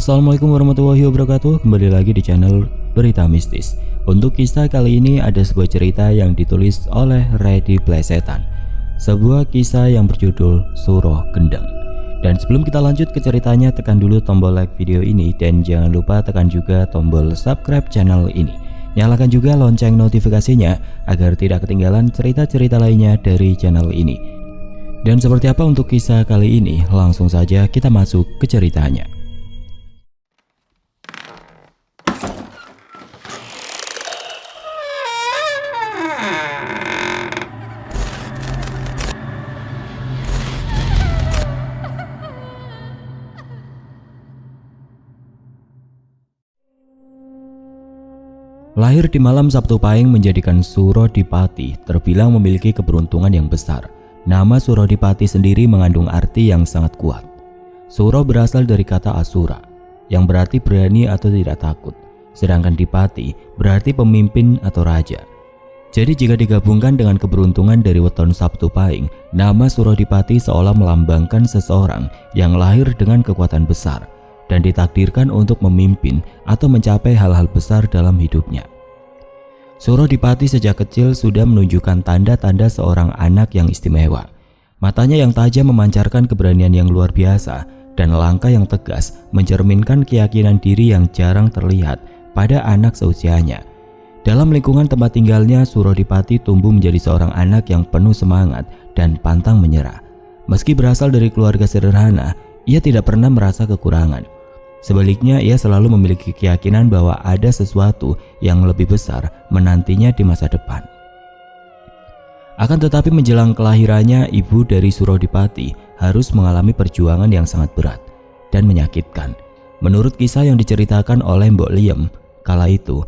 Assalamualaikum warahmatullahi wabarakatuh. Kembali lagi di channel Berita Mistis. Untuk kisah kali ini ada sebuah cerita yang ditulis oleh Reddy Plesetan, sebuah kisah yang berjudul Suro Gendeng. Dan sebelum kita lanjut ke ceritanya, tekan dulu tombol like video ini dan jangan lupa tekan juga tombol subscribe channel ini. Nyalakan juga lonceng notifikasinya agar tidak ketinggalan cerita-cerita lainnya dari channel ini. Dan seperti apa untuk kisah kali ini? Langsung saja kita masuk ke ceritanya. Lahir di malam Sabtu Pahing menjadikan Surodipati terbilang memiliki keberuntungan yang besar. Nama Surodipati sendiri mengandung arti yang sangat kuat. Suro berasal dari kata Asura, yang berarti berani atau tidak takut. Sedangkan Dipati berarti pemimpin atau raja. Jadi jika digabungkan dengan keberuntungan dari weton Sabtu Pahing, nama Surodipati seolah melambangkan seseorang yang lahir dengan kekuatan besar dan ditakdirkan untuk memimpin atau mencapai hal-hal besar dalam hidupnya. Surodipati sejak kecil sudah menunjukkan tanda-tanda seorang anak yang istimewa. Matanya yang tajam memancarkan keberanian yang luar biasa dan langkah yang tegas mencerminkan keyakinan diri yang jarang terlihat pada anak seusianya. Dalam lingkungan tempat tinggalnya, Surodipati tumbuh menjadi seorang anak yang penuh semangat dan pantang menyerah. Meski berasal dari keluarga sederhana, ia tidak pernah merasa kekurangan. Sebaliknya, ia selalu memiliki keyakinan bahwa ada sesuatu yang lebih besar menantinya di masa depan. Akan tetapi menjelang kelahirannya, ibu dari Surodipati harus mengalami perjuangan yang sangat berat dan menyakitkan. Menurut kisah yang diceritakan oleh Mbok Liem, kala itu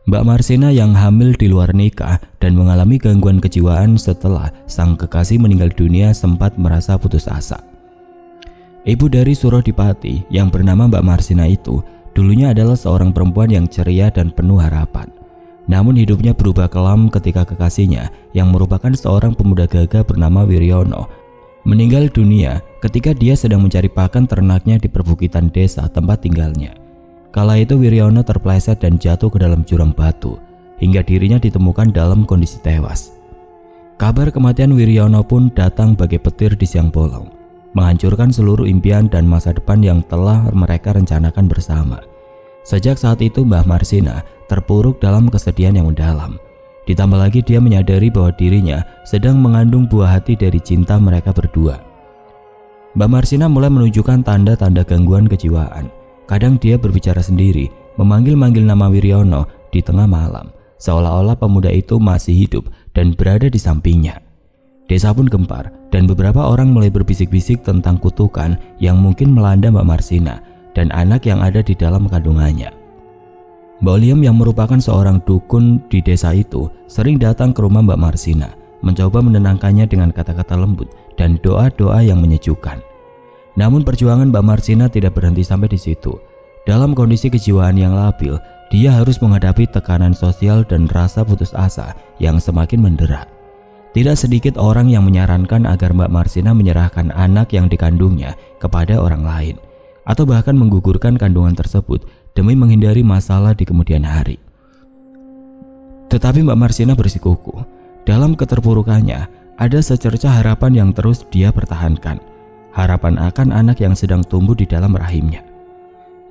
Mbak Marsina yang hamil di luar nikah dan mengalami gangguan kejiwaan setelah sang kekasih meninggal dunia sempat merasa putus asa. Ibu dari Surodipati yang bernama Mbak Marsina itu dulunya adalah seorang perempuan yang ceria dan penuh harapan. Namun hidupnya berubah kelam ketika kekasihnya yang merupakan seorang pemuda gagah bernama Wiryono meninggal dunia ketika dia sedang mencari pakan ternaknya di perbukitan desa tempat tinggalnya. Kala itu Wiryono terpleset dan jatuh ke dalam jurang batu hingga dirinya ditemukan dalam kondisi tewas. Kabar kematian Wiryono pun datang bagai petir di siang bolong, menghancurkan seluruh impian dan masa depan yang telah mereka rencanakan bersama. Sejak saat itu Mbah Marsina terpuruk dalam kesedihan yang mendalam. Ditambah lagi dia menyadari bahwa dirinya sedang mengandung buah hati dari cinta mereka berdua. Mbah Marsina mulai menunjukkan tanda-tanda gangguan kejiwaan. Kadang dia berbicara sendiri, memanggil-manggil nama Wiryono di tengah malam, seolah-olah pemuda itu masih hidup dan berada di sampingnya. Desa pun gempar dan beberapa orang mulai berbisik-bisik tentang kutukan yang mungkin melanda Mbak Marsina dan anak yang ada di dalam kandungannya. Mbok Liem yang merupakan seorang dukun di desa itu sering datang ke rumah Mbak Marsina, mencoba menenangkannya dengan kata-kata lembut dan doa-doa yang menyejukkan. Namun perjuangan Mbak Marsina tidak berhenti sampai di situ. Dalam kondisi kejiwaan yang labil, dia harus menghadapi tekanan sosial dan rasa putus asa yang semakin mendera. Tidak sedikit orang yang menyarankan agar Mbak Marsina menyerahkan anak yang dikandungnya kepada orang lain, atau bahkan menggugurkan kandungan tersebut demi menghindari masalah di kemudian hari. Tetapi Mbak Marsina bersikukuh. Dalam keterpurukannya, ada secercah harapan yang terus dia pertahankan. Harapan akan anak yang sedang tumbuh di dalam rahimnya.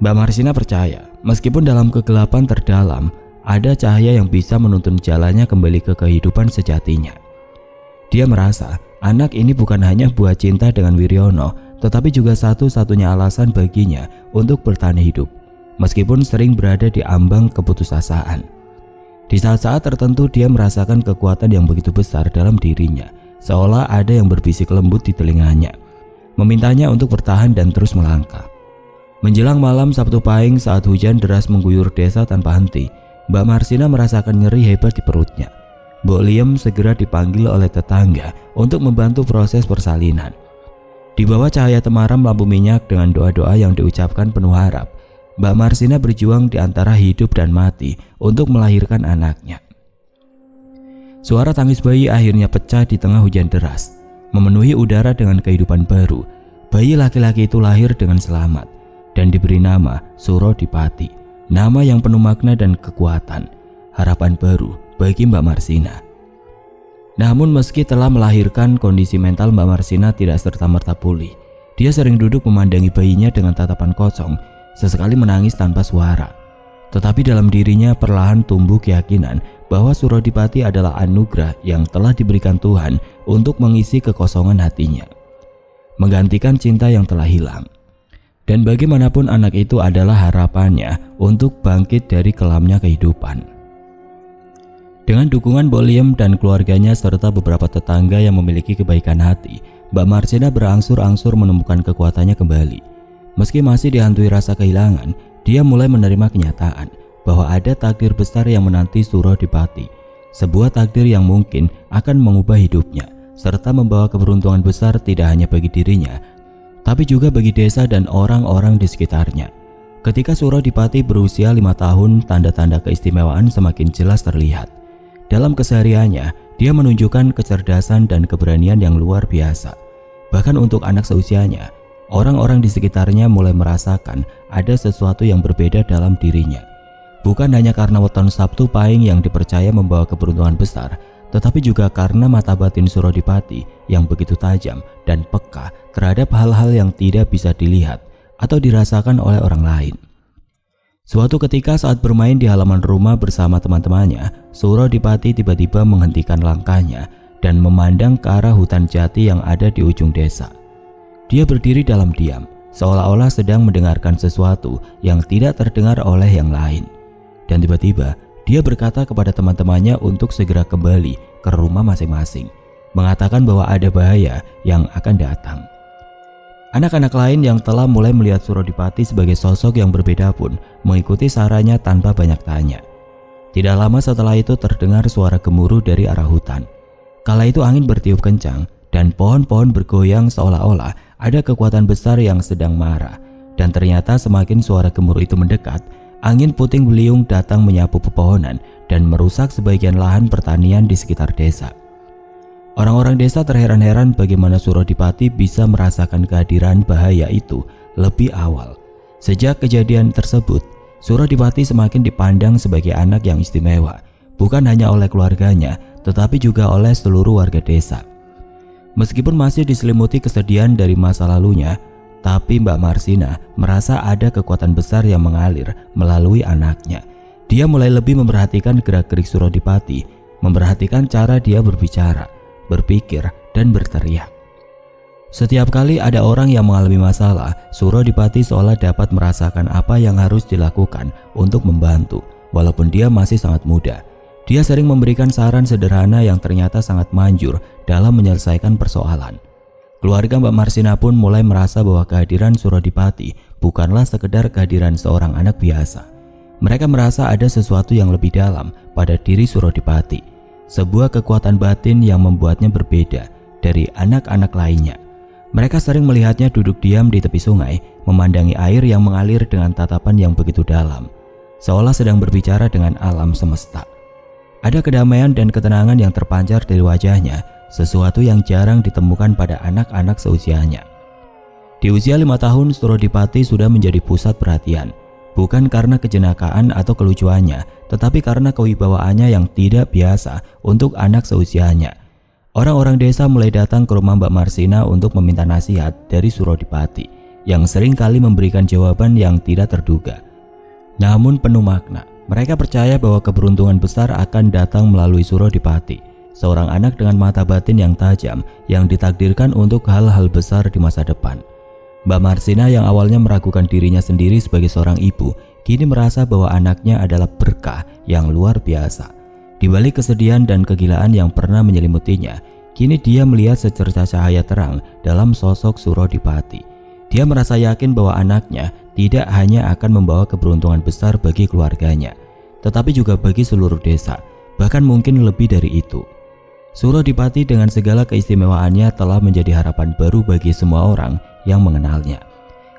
Mbak Marsina percaya, meskipun dalam kegelapan terdalam, ada cahaya yang bisa menuntun jalannya kembali ke kehidupan sejatinya. Dia merasa anak ini bukan hanya buah cinta dengan Wiryono, tetapi juga satu-satunya alasan baginya untuk bertahan hidup, meskipun sering berada di ambang keputusasaan. Di saat-saat tertentu dia merasakan kekuatan yang begitu besar dalam dirinya, seolah ada yang berbisik lembut di telinganya, memintanya untuk bertahan dan terus melangkah. Menjelang malam Sabtu Pahing saat hujan deras mengguyur desa tanpa henti, Mbak Marsina merasakan nyeri hebat di perutnya. Mbok Liem segera dipanggil oleh tetangga untuk membantu proses persalinan. Di bawah cahaya temaram lampu minyak dengan doa-doa yang diucapkan penuh harap, Mbak Marsina berjuang di antara hidup dan mati untuk melahirkan anaknya. Suara tangis bayi akhirnya pecah di tengah hujan deras, memenuhi udara dengan kehidupan baru. Bayi laki-laki itu lahir dengan selamat. dan diberi nama Surodipati, nama yang penuh makna dan kekuatan, harapan baru bagi Mbak Marsina. Namun meski telah melahirkan, kondisi mental Mbak Marsina tidak serta-merta pulih. Dia sering duduk memandangi bayinya dengan tatapan kosong, sesekali menangis tanpa suara. Tetapi dalam dirinya perlahan tumbuh keyakinan bahwa Surodipati adalah anugerah yang telah diberikan Tuhan untuk mengisi kekosongan hatinya, menggantikan cinta yang telah hilang. Dan bagaimanapun anak itu adalah harapannya untuk bangkit dari kelamnya kehidupan. Dengan dukungan Boliem dan keluarganya serta beberapa tetangga yang memiliki kebaikan hati, Mbak Marsina berangsur-angsur menemukan kekuatannya kembali. Meski masih dihantui rasa kehilangan, dia mulai menerima kenyataan bahwa ada takdir besar yang menanti Surodipati, sebuah takdir yang mungkin akan mengubah hidupnya serta membawa keberuntungan besar tidak hanya bagi dirinya, tapi juga bagi desa dan orang-orang di sekitarnya. Ketika Surodipati berusia 5 tahun, tanda-tanda keistimewaan semakin jelas terlihat. Dalam kesehariannya, dia menunjukkan kecerdasan dan keberanian yang luar biasa. Bahkan untuk anak seusianya, orang-orang di sekitarnya mulai merasakan ada sesuatu yang berbeda dalam dirinya. Bukan hanya karena weton Sabtu Pahing yang dipercaya membawa keberuntungan besar, tetapi juga karena mata batin Surodipati yang begitu tajam dan peka terhadap hal-hal yang tidak bisa dilihat atau dirasakan oleh orang lain. Suatu ketika saat bermain di halaman rumah bersama teman-temannya, Surodipati tiba-tiba menghentikan langkahnya dan memandang ke arah hutan jati yang ada di ujung desa. Dia berdiri dalam diam, seolah-olah sedang mendengarkan sesuatu yang tidak terdengar oleh yang lain. Dan tiba-tiba dia berkata kepada teman-temannya untuk segera kembali ke rumah masing-masing, mengatakan bahwa ada bahaya yang akan datang. Anak-anak lain yang telah mulai melihat Surodipati sebagai sosok yang berbeda pun mengikuti sarannya tanpa banyak tanya. Tidak lama setelah itu terdengar suara gemuruh dari arah hutan. Kala itu angin bertiup kencang dan pohon-pohon bergoyang seolah-olah ada kekuatan besar yang sedang marah. Dan ternyata semakin suara gemuruh itu mendekat, angin puting beliung datang menyapu pepohonan dan merusak sebagian lahan pertanian di sekitar desa. Orang-orang desa terheran-heran bagaimana Surodipati bisa merasakan kehadiran bahaya itu lebih awal. Sejak kejadian tersebut, Surodipati semakin dipandang sebagai anak yang istimewa, bukan hanya oleh keluarganya, tetapi juga oleh seluruh warga desa. Meskipun masih diselimuti kesedihan dari masa lalunya, tapi Mbak Marsina merasa ada kekuatan besar yang mengalir melalui anaknya. Dia mulai lebih memperhatikan gerak-gerik Surodipati, memperhatikan cara dia berbicara, berpikir, dan berteriak. Setiap kali ada orang yang mengalami masalah, Surodipati seolah dapat merasakan apa yang harus dilakukan untuk membantu. Walaupun dia masih sangat muda, dia sering memberikan saran sederhana yang ternyata sangat manjur dalam menyelesaikan persoalan. Keluarga Mbak Marsina pun mulai merasa bahwa kehadiran Surodipati bukanlah sekedar kehadiran seorang anak biasa. Mereka merasa ada sesuatu yang lebih dalam pada diri Surodipati, sebuah kekuatan batin yang membuatnya berbeda dari anak-anak lainnya. Mereka sering melihatnya duduk diam di tepi sungai, memandangi air yang mengalir dengan tatapan yang begitu dalam, seolah sedang berbicara dengan alam semesta. Ada kedamaian dan ketenangan yang terpancar dari wajahnya, sesuatu yang jarang ditemukan pada anak-anak seusianya. Di usia 5 tahun, Surodipati sudah menjadi pusat perhatian, bukan karena kejenakaan atau kelucuannya, tetapi karena kewibawaannya yang tidak biasa untuk anak seusianya. Orang-orang desa mulai datang ke rumah Mbak Marsina untuk meminta nasihat dari Surodipati, yang sering kali memberikan jawaban yang tidak terduga, namun penuh makna. Mereka percaya bahwa keberuntungan besar akan datang melalui Surodipati, seorang anak dengan mata batin yang tajam yang ditakdirkan untuk hal-hal besar di masa depan. Mbak Marsina yang awalnya meragukan dirinya sendiri sebagai seorang ibu, kini merasa bahwa anaknya adalah berkah yang luar biasa. Di balik kesedihan dan kegilaan yang pernah menyelimutinya, kini dia melihat secercah cahaya terang dalam sosok Surodipati. Dia merasa yakin bahwa anaknya tidak hanya akan membawa keberuntungan besar bagi keluarganya, tetapi juga bagi seluruh desa, bahkan mungkin lebih dari itu. Surodipati dengan segala keistimewaannya telah menjadi harapan baru bagi semua orang yang mengenalnya.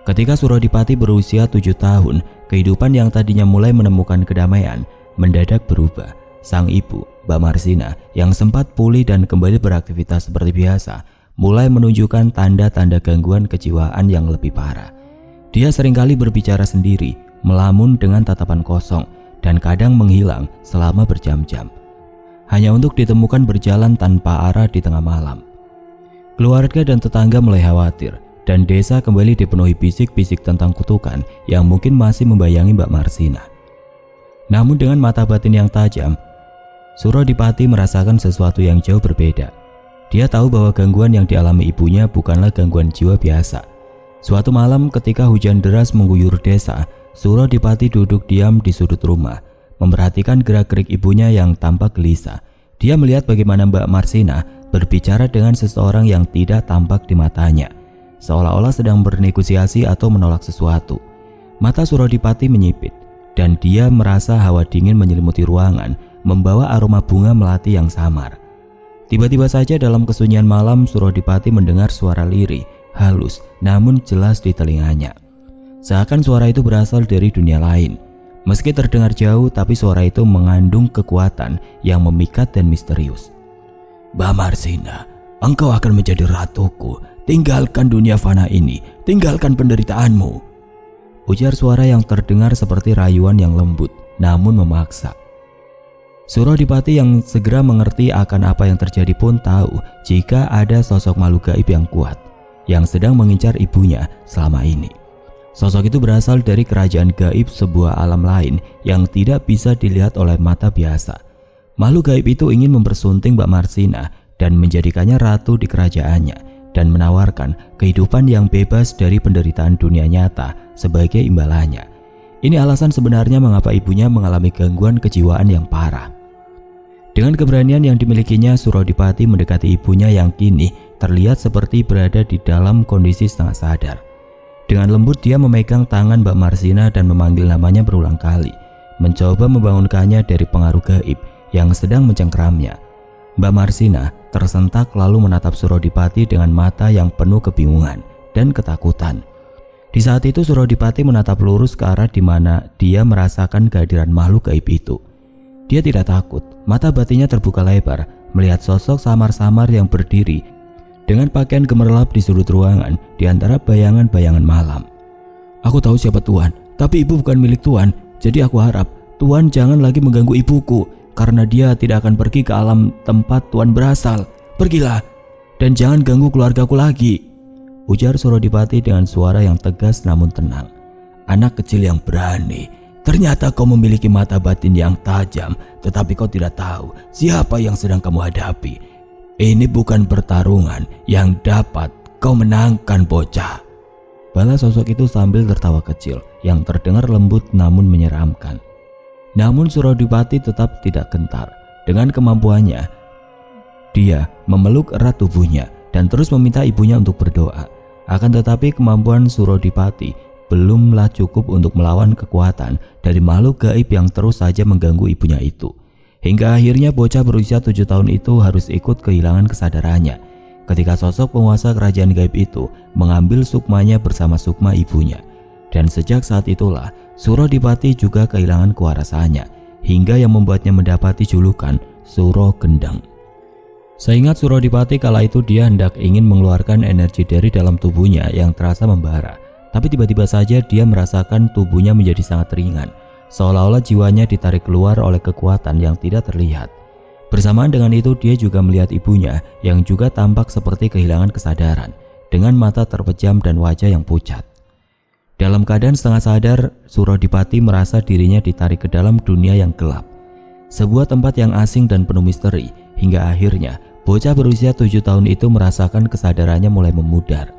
Ketika Surodipati berusia 7 tahun, kehidupan yang tadinya mulai menemukan kedamaian mendadak berubah. Sang ibu, Mbak Marsina, yang sempat pulih dan kembali beraktivitas seperti biasa, mulai menunjukkan tanda-tanda gangguan kejiwaan yang lebih parah. Dia seringkali berbicara sendiri, melamun dengan tatapan kosong, dan kadang menghilang selama berjam-jam, hanya untuk ditemukan berjalan tanpa arah di tengah malam. Keluarga dan tetangga mulai khawatir, dan desa kembali dipenuhi bisik-bisik tentang kutukan yang mungkin masih membayangi Mbak Marsina. Namun dengan mata batin yang tajam, Surodipati merasakan sesuatu yang jauh berbeda. Dia tahu bahwa gangguan yang dialami ibunya bukanlah gangguan jiwa biasa. Suatu malam ketika hujan deras mengguyur desa, Surodipati duduk diam di sudut rumah, memperhatikan gerak-gerik ibunya yang tampak gelisah. Dia melihat bagaimana Mbak Marsina berbicara dengan seseorang yang tidak tampak di matanya, seolah-olah sedang bernegosiasi atau menolak sesuatu. Mata Surodipati menyipit, dan dia merasa hawa dingin menyelimuti ruangan, membawa aroma bunga melati yang samar. Tiba-tiba saja dalam kesunyian malam, Surodipati mendengar suara lirih, halus, namun jelas di telinganya. Seakan suara itu berasal dari dunia lain. Meski terdengar jauh, tapi suara itu mengandung kekuatan yang memikat dan misterius. "Mbak Marsina, engkau akan menjadi ratuku. Tinggalkan dunia fana ini, tinggalkan penderitaanmu," ujar suara yang terdengar seperti rayuan yang lembut, namun memaksa. Surodipati yang segera mengerti akan apa yang terjadi pun tahu jika ada sosok makhluk gaib yang kuat yang sedang mengincar ibunya selama ini. Sosok itu berasal dari kerajaan gaib, sebuah alam lain yang tidak bisa dilihat oleh mata biasa. Makhluk gaib itu ingin mempersunting Mbak Marsina dan menjadikannya ratu di kerajaannya, dan menawarkan kehidupan yang bebas dari penderitaan dunia nyata sebagai imbalannya. Ini alasan sebenarnya mengapa ibunya mengalami gangguan kejiwaan yang parah. Dengan keberanian yang dimilikinya, Surodipati mendekati ibunya yang kini terlihat seperti berada di dalam kondisi setengah sadar. Dengan lembut dia memegang tangan Mbak Marsina dan memanggil namanya berulang kali, mencoba membangunkannya dari pengaruh gaib yang sedang mencengkeramnya. Mbak Marsina tersentak lalu menatap Surodipati dengan mata yang penuh kebingungan dan ketakutan. Di saat itu Surodipati menatap lurus ke arah di mana dia merasakan kehadiran makhluk gaib itu. Dia tidak takut, mata batinnya terbuka lebar melihat sosok samar-samar yang berdiri dengan pakaian gemerlap di sudut ruangan di antara bayangan-bayangan malam. "Aku tahu siapa Tuan, tapi ibu bukan milik Tuan, jadi aku harap Tuan jangan lagi mengganggu ibuku, karena dia tidak akan pergi ke alam tempat Tuan berasal. Pergilah, dan jangan ganggu keluargaku lagi," ujar Surodipati dengan suara yang tegas namun tenang. "Anak kecil yang berani, ternyata kau memiliki mata batin yang tajam, tetapi kau tidak tahu siapa yang sedang kamu hadapi. Ini bukan pertarungan yang dapat kau menangkan, bocah," balas sosok itu sambil tertawa kecil yang terdengar lembut namun menyeramkan. Namun Surodipati tetap tidak gentar. Dengan kemampuannya, dia memeluk erat tubuhnya dan terus meminta ibunya untuk berdoa. Akan tetapi kemampuan Surodipati belumlah cukup untuk melawan kekuatan dari makhluk gaib yang terus saja mengganggu ibunya itu. Hingga akhirnya bocah berusia 7 tahun itu harus ikut kehilangan kesadarannya ketika sosok penguasa kerajaan gaib itu mengambil sukmanya bersama sukma ibunya. Dan sejak saat itulah Surodipati juga kehilangan kewarasannya, hingga yang membuatnya mendapati julukan Suro Gendeng. Seingat Surodipati kala itu dia hendak ingin mengeluarkan energi dari dalam tubuhnya yang terasa membara. Tapi tiba-tiba saja dia merasakan tubuhnya menjadi sangat ringan, seolah-olah jiwanya ditarik keluar oleh kekuatan yang tidak terlihat. Bersamaan dengan itu dia juga melihat ibunya yang juga tampak seperti kehilangan kesadaran, dengan mata terpejam dan wajah yang pucat. Dalam keadaan setengah sadar, Surodipati merasa dirinya ditarik ke dalam dunia yang gelap, sebuah tempat yang asing dan penuh misteri, hingga akhirnya bocah berusia 7 tahun itu merasakan kesadarannya mulai memudar.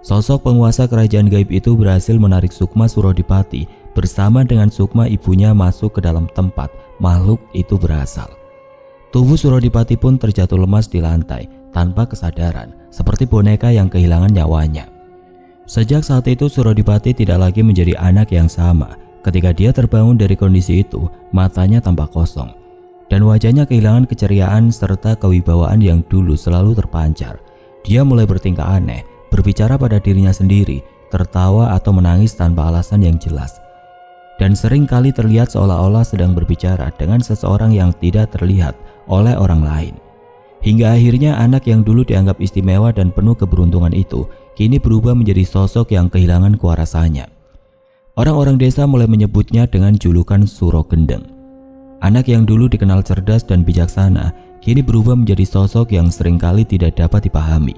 Sosok penguasa kerajaan gaib itu berhasil menarik sukma Surodipati bersama dengan sukma ibunya masuk ke dalam tempat makhluk itu berasal. Tubuh Surodipati pun terjatuh lemas di lantai tanpa kesadaran, seperti boneka yang kehilangan nyawanya. Sejak saat itu Surodipati tidak lagi menjadi anak yang sama. Ketika dia terbangun dari kondisi itu, matanya tampak kosong dan wajahnya kehilangan keceriaan serta kewibawaan yang dulu selalu terpancar. Dia mulai bertingkah aneh, berbicara pada dirinya sendiri, tertawa atau menangis tanpa alasan yang jelas, dan sering kali terlihat seolah-olah sedang berbicara dengan seseorang yang tidak terlihat oleh orang lain. Hingga akhirnya anak yang dulu dianggap istimewa dan penuh keberuntungan itu kini berubah menjadi sosok yang kehilangan kuasanya. Orang-orang desa mulai menyebutnya dengan julukan Suro Gendeng. Anak yang dulu dikenal cerdas dan bijaksana, kini berubah menjadi sosok yang seringkali tidak dapat dipahami.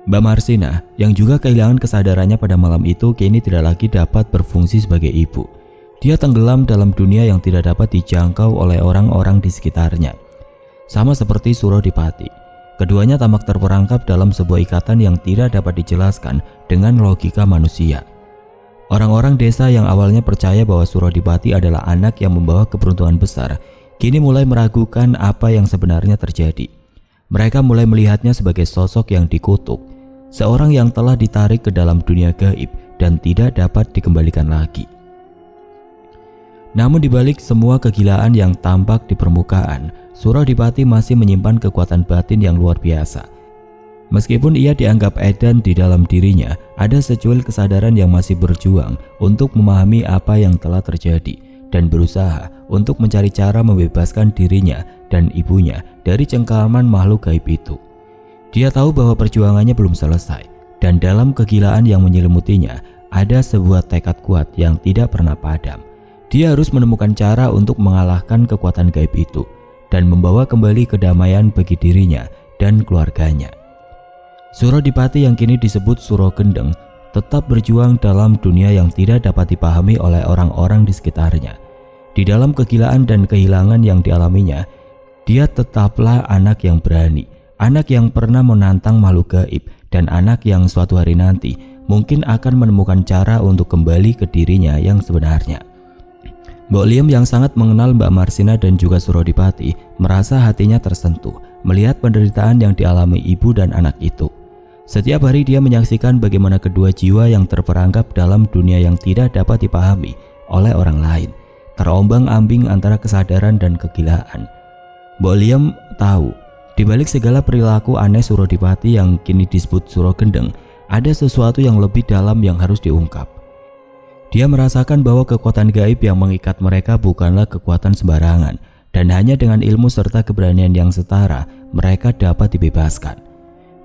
Mbak Marsina, yang juga kehilangan kesadarannya pada malam itu, kini tidak lagi dapat berfungsi sebagai ibu. Dia tenggelam dalam dunia yang tidak dapat dijangkau oleh orang-orang di sekitarnya. Sama seperti Surodipati, keduanya tampak terperangkap dalam sebuah ikatan yang tidak dapat dijelaskan dengan logika manusia. Orang-orang desa yang awalnya percaya bahwa Surodipati adalah anak yang membawa keberuntungan besar, kini mulai meragukan apa yang sebenarnya terjadi. Mereka mulai melihatnya sebagai sosok yang dikutuk, seorang yang telah ditarik ke dalam dunia gaib dan tidak dapat dikembalikan lagi. Namun di balik semua kegilaan yang tampak di permukaan, Surodipati masih menyimpan kekuatan batin yang luar biasa. Meskipun ia dianggap edan di dalam dirinya, ada secuil kesadaran yang masih berjuang untuk memahami apa yang telah terjadi dan berusaha untuk mencari cara membebaskan dirinya dan ibunya dari cengkraman makhluk gaib itu. Dia tahu bahwa perjuangannya belum selesai, dan dalam kegilaan yang menyelimutinya ada sebuah tekad kuat yang tidak pernah padam. Dia harus menemukan cara untuk mengalahkan kekuatan gaib itu dan membawa kembali kedamaian bagi dirinya dan keluarganya. Surodipati yang kini disebut Suro Gendeng tetap berjuang dalam dunia yang tidak dapat dipahami oleh orang-orang di sekitarnya. Di dalam kegilaan dan kehilangan yang dialaminya, dia tetaplah anak yang berani, anak yang pernah menantang makhluk gaib, dan anak yang suatu hari nanti mungkin akan menemukan cara untuk kembali ke dirinya yang sebenarnya. Mbok Liem yang sangat mengenal Mbak Marsina dan juga Surodipati merasa hatinya tersentuh melihat penderitaan yang dialami ibu dan anak itu. Setiap hari dia menyaksikan bagaimana kedua jiwa yang terperangkap dalam dunia yang tidak dapat dipahami oleh orang lain, terombang-ambing antara kesadaran dan kegilaan. Mbok Liem tahu, di balik segala perilaku aneh Surodipati yang kini disebut Suro Gendeng, ada sesuatu yang lebih dalam yang harus diungkap. Dia merasakan bahwa kekuatan gaib yang mengikat mereka bukanlah kekuatan sembarangan, dan hanya dengan ilmu serta keberanian yang setara mereka dapat dibebaskan.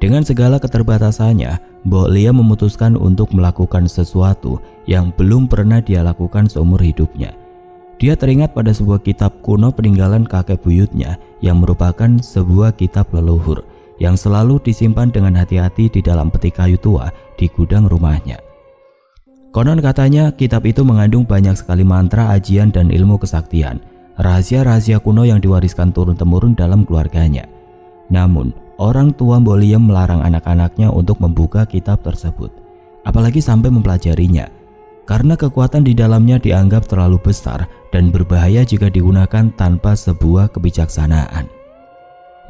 Dengan segala keterbatasannya, Mbok Lia memutuskan untuk melakukan sesuatu yang belum pernah dia lakukan seumur hidupnya. Dia teringat pada sebuah kitab kuno peninggalan kakek buyutnya yang merupakan sebuah kitab leluhur yang selalu disimpan dengan hati-hati di dalam peti kayu tua di gudang rumahnya. Konon katanya kitab itu mengandung banyak sekali mantra, ajian, dan ilmu kesaktian, rahasia-rahasia kuno yang diwariskan turun-temurun dalam keluarganya. Namun, orang tua Mbok Liem melarang anak-anaknya untuk membuka kitab tersebut, apalagi sampai mempelajarinya, karena kekuatan di dalamnya dianggap terlalu besar dan berbahaya jika digunakan tanpa sebuah kebijaksanaan.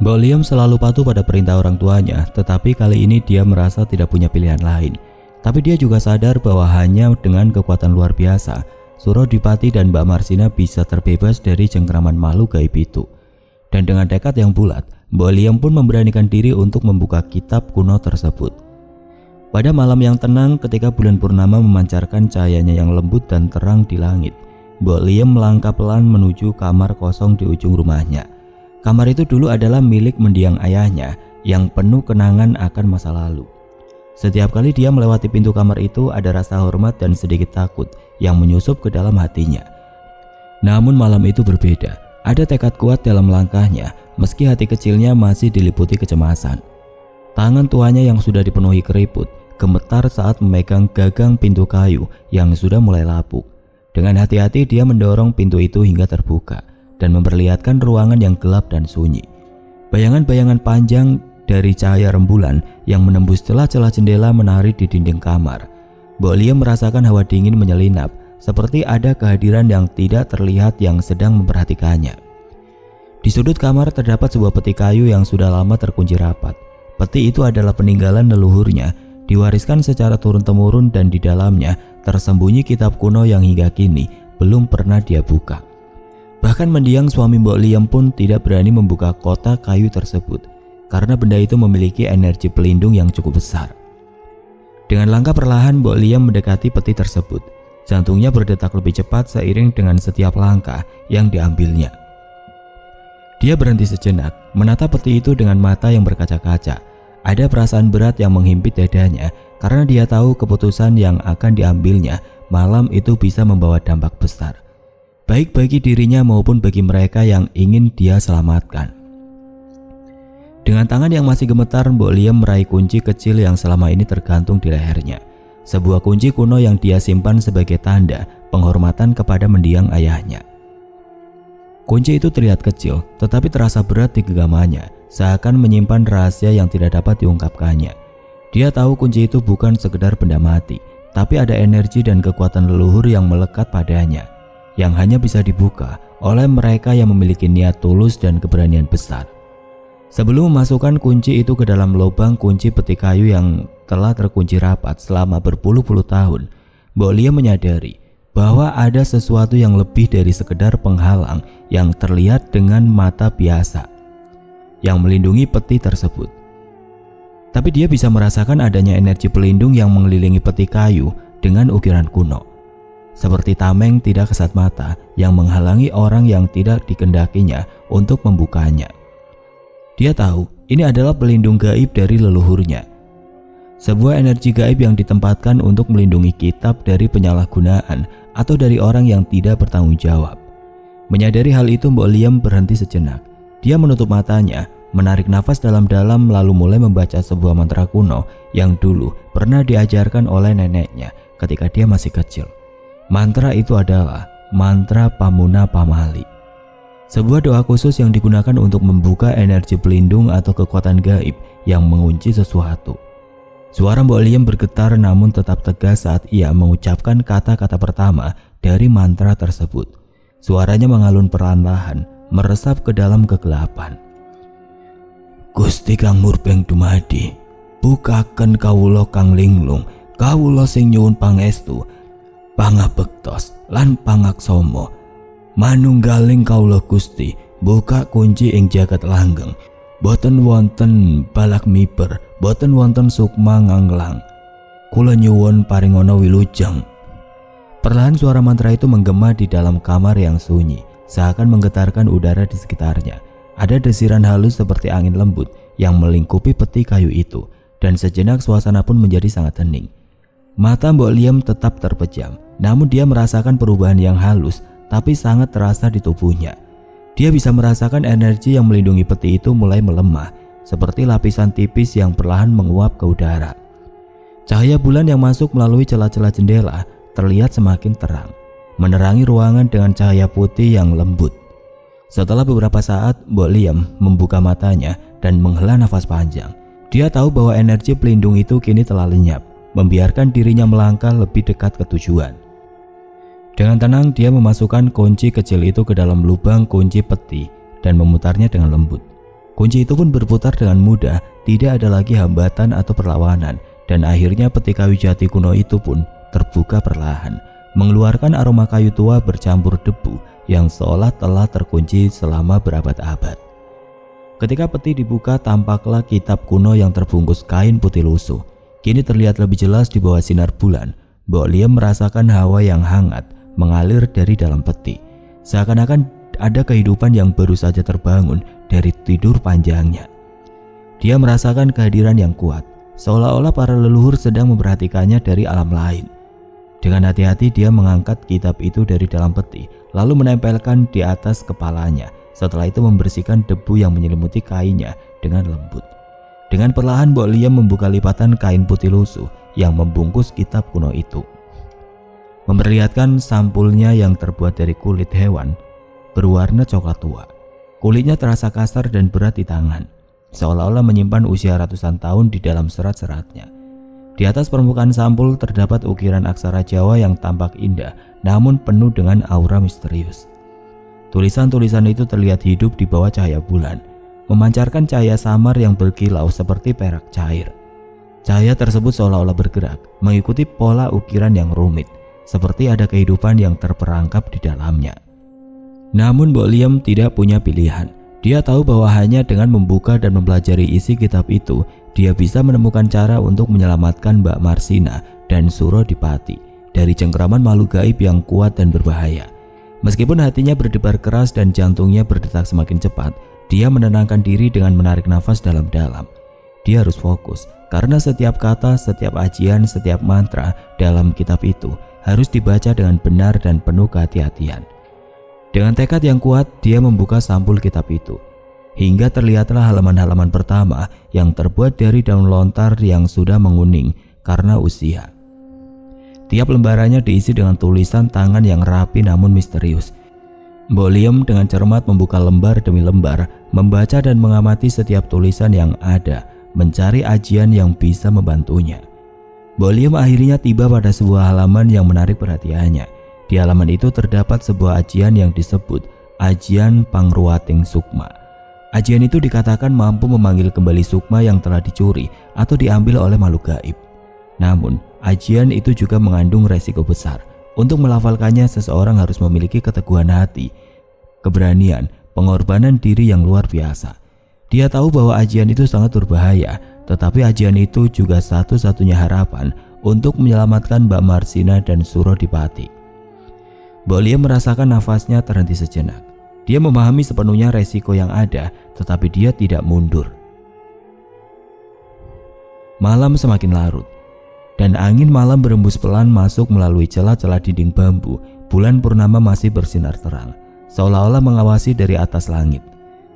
Mbok Liem selalu patuh pada perintah orang tuanya, tetapi kali ini dia merasa tidak punya pilihan lain. Tapi dia juga sadar bahwa hanya dengan kekuatan luar biasa, Surodipati dan Mbak Marsina bisa terbebas dari cengkraman makhluk gaib itu. Dan dengan tekad yang bulat, Mbok Liem pun memberanikan diri untuk membuka kitab kuno tersebut. Pada malam yang tenang ketika bulan purnama memancarkan cahayanya yang lembut dan terang di langit, Mbok Liem melangkah pelan menuju kamar kosong di ujung rumahnya. Kamar itu dulu adalah milik mendiang ayahnya yang penuh kenangan akan masa lalu. Setiap kali dia melewati pintu kamar itu, ada rasa hormat dan sedikit takut yang menyusup ke dalam hatinya. Namun malam itu berbeda. Ada tekad kuat dalam langkahnya, meski hati kecilnya masih diliputi kecemasan. Tangan tuanya yang sudah dipenuhi keriput gemetar saat memegang gagang pintu kayu yang sudah mulai lapuk. Dengan hati-hati dia mendorong pintu itu hingga terbuka dan memperlihatkan ruangan yang gelap dan sunyi. Bayangan-bayangan panjang dari cahaya rembulan yang menembus celah-celah jendela menari di dinding kamar. Mbok Liem merasakan hawa dingin menyelinap, seperti ada kehadiran yang tidak terlihat yang sedang memperhatikannya. Di sudut kamar terdapat sebuah peti kayu yang sudah lama terkunci rapat. Peti itu adalah peninggalan leluhurnya, diwariskan secara turun-temurun, dan di dalamnya tersembunyi kitab kuno yang hingga kini belum pernah dia buka. Bahkan mendiang suami Mbok Liem pun tidak berani membuka kotak kayu tersebut, karena benda itu memiliki energi pelindung yang cukup besar. Dengan langkah perlahan Mbok Liem mendekati peti tersebut. Jantungnya berdetak lebih cepat seiring dengan setiap langkah yang diambilnya. Dia berhenti sejenak, menatap peti itu dengan mata yang berkaca-kaca. Ada perasaan berat yang menghimpit dadanya karena dia tahu keputusan yang akan diambilnya malam itu bisa membawa dampak besar, baik bagi dirinya maupun bagi mereka yang ingin dia selamatkan. Dengan tangan yang masih gemetar, Mbok Liam meraih kunci kecil yang selama ini tergantung di lehernya. Sebuah kunci kuno yang dia simpan sebagai tanda penghormatan kepada mendiang ayahnya. Kunci itu terlihat kecil, tetapi terasa berat di genggamannya, seakan menyimpan rahasia yang tidak dapat diungkapkannya. Dia tahu kunci itu bukan sekedar benda mati, tapi ada energi dan kekuatan leluhur yang melekat padanya, yang hanya bisa dibuka oleh mereka yang memiliki niat tulus dan keberanian besar. Sebelum memasukkan kunci itu ke dalam lubang kunci peti kayu yang telah terkunci rapat selama berpuluh-puluh tahun, Mbok Liam menyadari bahwa ada sesuatu yang lebih dari sekedar penghalang yang terlihat dengan mata biasa yang melindungi peti tersebut. Tapi dia bisa merasakan adanya energi pelindung yang mengelilingi peti kayu dengan ukiran kuno, seperti tameng tidak kasat mata yang menghalangi orang yang tidak dikendakinya untuk membukanya. Dia tahu ini adalah pelindung gaib dari leluhurnya, sebuah energi gaib yang ditempatkan untuk melindungi kitab dari penyalahgunaan atau dari orang yang tidak bertanggung jawab. Menyadari hal itu, Mbok Liam berhenti sejenak. Dia menutup matanya, menarik nafas dalam-dalam lalu mulai membaca sebuah mantra kuno yang dulu pernah diajarkan oleh neneknya ketika dia masih kecil. Mantra itu adalah mantra Pamuna Pamali, sebuah doa khusus yang digunakan untuk membuka energi pelindung atau kekuatan gaib yang mengunci sesuatu. Suara Mbok Liam bergetar namun tetap tegas saat ia mengucapkan kata-kata pertama dari mantra tersebut. Suaranya mengalun perlahan-lahan, meresap ke dalam kegelapan. Gusti Kang Murbeng dumadi, bukaken kawula Kang Linglung, kawula sing nyuwun pangestu, pangabektos lan pangaksama. Manunggaling kawula Gusti, buka kunci ing jagat langgeng. Boten wonten balak miber, boten wonten sukma nganglang. Kula nyuwun paringana wilujeng. Perlahan suara mantra itu menggema di dalam kamar yang sunyi, seakan menggetarkan udara di sekitarnya. Ada desiran halus seperti angin lembut yang melingkupi peti kayu itu, dan sejenak suasana pun menjadi sangat hening. Mata Mbok Liam tetap terpejam, namun dia merasakan perubahan yang halus tapi sangat terasa di tubuhnya. Dia bisa merasakan energi yang melindungi peti itu mulai melemah, seperti lapisan tipis yang perlahan menguap ke udara. Cahaya bulan yang masuk melalui celah-celah jendela terlihat semakin terang, menerangi ruangan dengan cahaya putih yang lembut. Setelah beberapa saat, Mbok Liam membuka matanya dan menghela nafas panjang. Dia tahu bahwa energi pelindung itu kini telah lenyap, membiarkan dirinya melangkah lebih dekat ke tujuan. Dengan tenang dia memasukkan kunci kecil itu ke dalam lubang kunci peti dan memutarnya dengan lembut. Kunci itu pun berputar dengan mudah, tidak ada lagi hambatan atau perlawanan, dan akhirnya peti kayu jati kuno itu pun terbuka perlahan, mengeluarkan aroma kayu tua bercampur debu yang seolah telah terkunci selama berabad-abad. Ketika peti dibuka, tampaklah kitab kuno yang terbungkus kain putih lusuh. Kini terlihat lebih jelas di bawah sinar bulan. Mbok Liam merasakan hawa yang hangat mengalir dari dalam peti, seakan-akan ada kehidupan yang baru saja terbangun dari tidur panjangnya. Dia merasakan kehadiran yang kuat, seolah-olah para leluhur sedang memperhatikannya dari alam lain. Dengan hati-hati dia mengangkat kitab itu dari dalam peti, lalu menempelkan di atas kepalanya. Setelah itu membersihkan debu yang menyelimuti kainnya dengan lembut. Dengan perlahan Mbok Liam membuka lipatan kain putih lusuh yang membungkus kitab kuno itu, memperlihatkan sampulnya yang terbuat dari kulit hewan berwarna coklat tua. Kulitnya terasa kasar dan berat di tangan, seolah-olah menyimpan usia ratusan tahun di dalam serat-seratnya. Di atas permukaan sampul terdapat ukiran aksara Jawa yang tampak indah namun penuh dengan aura misterius. Tulisan-tulisan itu terlihat hidup di bawah cahaya bulan, memancarkan cahaya samar yang berkilau seperti perak cair. Cahaya tersebut seolah-olah bergerak, mengikuti pola ukiran yang rumit, seperti ada kehidupan yang terperangkap di dalamnya. Namun Mbok Liam tidak punya pilihan. Dia tahu bahwa hanya dengan membuka dan mempelajari isi kitab itu, dia bisa menemukan cara untuk menyelamatkan Mbak Marsina dan Surodipati dari cengkraman makhluk gaib yang kuat dan berbahaya. Meskipun hatinya berdebar keras dan jantungnya berdetak semakin cepat, Dia menenangkan diri dengan menarik nafas dalam-dalam. Dia harus fokus karena setiap kata, setiap ajian, setiap mantra dalam kitab itu harus dibaca dengan benar dan penuh kehati-hatian. Dengan tekad yang kuat, dia membuka sampul kitab itu. Hingga terlihatlah halaman-halaman pertama yang terbuat dari daun lontar yang sudah menguning karena usia. Tiap lembarannya diisi dengan tulisan tangan yang rapi namun misterius. Mbok Liem dengan cermat membuka lembar demi lembar, membaca dan mengamati setiap tulisan yang ada, mencari ajian yang bisa membantunya. Mbok Liem akhirnya tiba pada sebuah halaman yang menarik perhatiannya. Di halaman itu terdapat sebuah ajian yang disebut Ajian Pangruating Sukma. Ajian itu dikatakan mampu memanggil kembali sukma yang telah dicuri atau diambil oleh makhluk gaib. Namun, ajian itu juga mengandung resiko besar. Untuk melafalkannya, seseorang harus memiliki keteguhan hati, keberanian, pengorbanan diri yang luar biasa. Dia tahu bahwa ajian itu sangat berbahaya, tetapi ajian itu juga satu-satunya harapan untuk menyelamatkan Mbak Marsina dan Surodipati. Mbok Liem merasakan nafasnya terhenti sejenak. Dia memahami sepenuhnya resiko yang ada, tetapi dia tidak mundur. Malam semakin larut, dan angin malam berembus pelan masuk melalui celah-celah dinding bambu. Bulan purnama masih bersinar terang, seolah-olah mengawasi dari atas langit.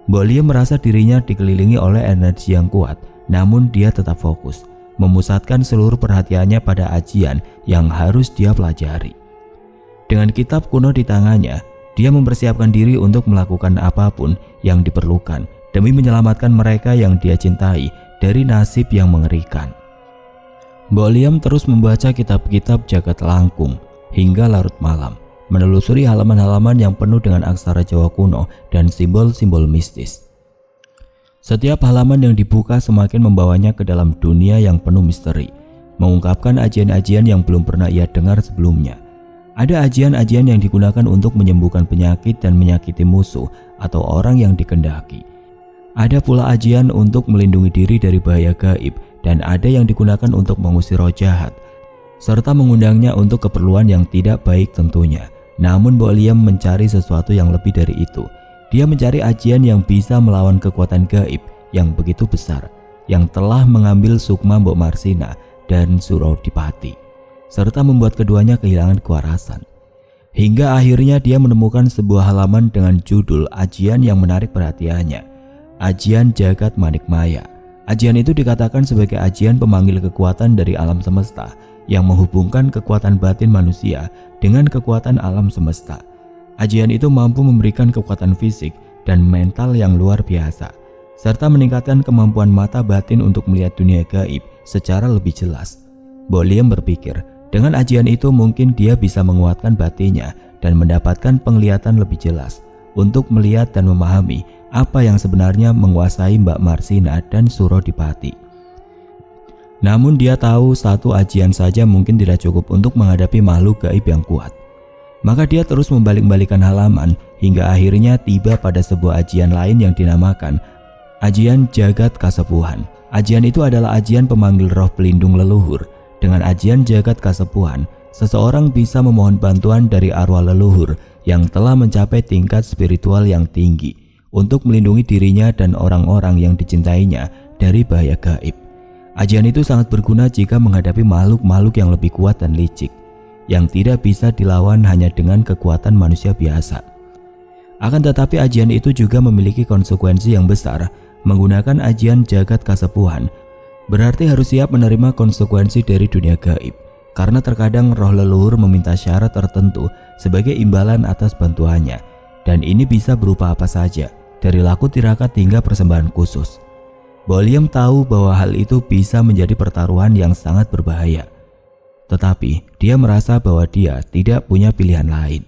Mbok Liem merasa dirinya dikelilingi oleh energi yang kuat, namun dia tetap fokus, memusatkan seluruh perhatiannya pada ajian yang harus dia pelajari. Dengan kitab kuno di tangannya, dia mempersiapkan diri untuk melakukan apapun yang diperlukan demi menyelamatkan mereka yang dia cintai dari nasib yang mengerikan. Mbok Liem terus membaca kitab-kitab jagat langkung hingga larut malam, menelusuri halaman-halaman yang penuh dengan aksara Jawa kuno dan simbol-simbol mistis. Setiap halaman yang dibuka semakin membawanya ke dalam dunia yang penuh misteri, mengungkapkan ajian-ajian yang belum pernah ia dengar sebelumnya. Ada ajian-ajian yang digunakan untuk menyembuhkan penyakit dan menyakiti musuh atau orang yang dikehendaki. Ada pula ajian untuk melindungi diri dari bahaya gaib, dan ada yang digunakan untuk mengusir roh jahat, serta mengundangnya untuk keperluan yang tidak baik tentunya. Namun Mbok Liem mencari sesuatu yang lebih dari itu. Dia mencari ajian yang bisa melawan kekuatan gaib yang begitu besar, yang telah mengambil sukma Mbok Marsina dan Surodipati, serta membuat keduanya kehilangan kewarasan. Hingga akhirnya dia menemukan sebuah halaman dengan judul ajian yang menarik perhatiannya, Ajian Jagat Manikmaya. Ajian itu dikatakan sebagai ajian pemanggil kekuatan dari alam semesta yang menghubungkan kekuatan batin manusia dengan kekuatan alam semesta. Ajian itu mampu memberikan kekuatan fisik dan mental yang luar biasa, serta meningkatkan kemampuan mata batin untuk melihat dunia gaib secara lebih jelas. Mbok Liem berpikir, dengan ajian itu mungkin dia bisa menguatkan batinnya dan mendapatkan penglihatan lebih jelas untuk melihat dan memahami apa yang sebenarnya menguasai Mbak Marsina dan Surodipati. Namun dia tahu satu ajian saja mungkin tidak cukup untuk menghadapi makhluk gaib yang kuat. Maka dia terus membalik-balikan halaman hingga akhirnya tiba pada sebuah ajian lain yang dinamakan Ajian Jagat Kasepuhan. Ajian itu adalah ajian pemanggil roh pelindung leluhur. Dengan ajian Jagat Kasepuhan, seseorang bisa memohon bantuan dari arwah leluhur yang telah mencapai tingkat spiritual yang tinggi untuk melindungi dirinya dan orang-orang yang dicintainya dari bahaya gaib. Ajian itu sangat berguna jika menghadapi makhluk-makhluk yang lebih kuat dan licik, yang tidak bisa dilawan hanya dengan kekuatan manusia biasa. Akan tetapi ajian itu juga memiliki konsekuensi yang besar. Menggunakan ajian Jagat Kasepuhan berarti harus siap menerima konsekuensi dari dunia gaib, karena terkadang roh leluhur meminta syarat tertentu sebagai imbalan atas bantuannya, dan ini bisa berupa apa saja, dari laku tirakat hingga persembahan khusus. Mbok Liem tahu bahwa hal itu bisa menjadi pertaruhan yang sangat berbahaya, tetapi dia merasa bahwa dia tidak punya pilihan lain.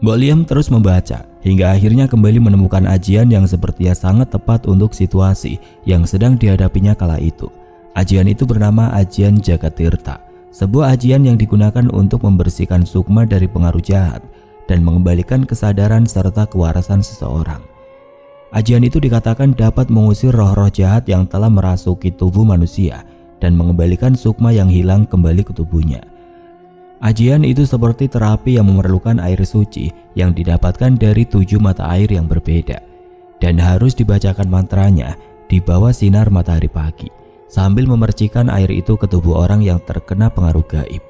Mbok Liem terus membaca hingga akhirnya kembali menemukan ajian yang sepertinya sangat tepat untuk situasi yang sedang dihadapinya kala itu. Ajian itu bernama Ajian Jagatirta, sebuah ajian yang digunakan untuk membersihkan sukma dari pengaruh jahat dan mengembalikan kesadaran serta kewarasan seseorang. Ajian itu dikatakan dapat mengusir roh-roh jahat yang telah merasuki tubuh manusia dan mengembalikan sukma yang hilang kembali ke tubuhnya. Ajian itu seperti terapi yang memerlukan air suci yang didapatkan dari 7 mata air yang berbeda. dan harus dibacakan mantranya di bawah sinar matahari pagi, sambil memercikan air itu ke tubuh orang yang terkena pengaruh gaib.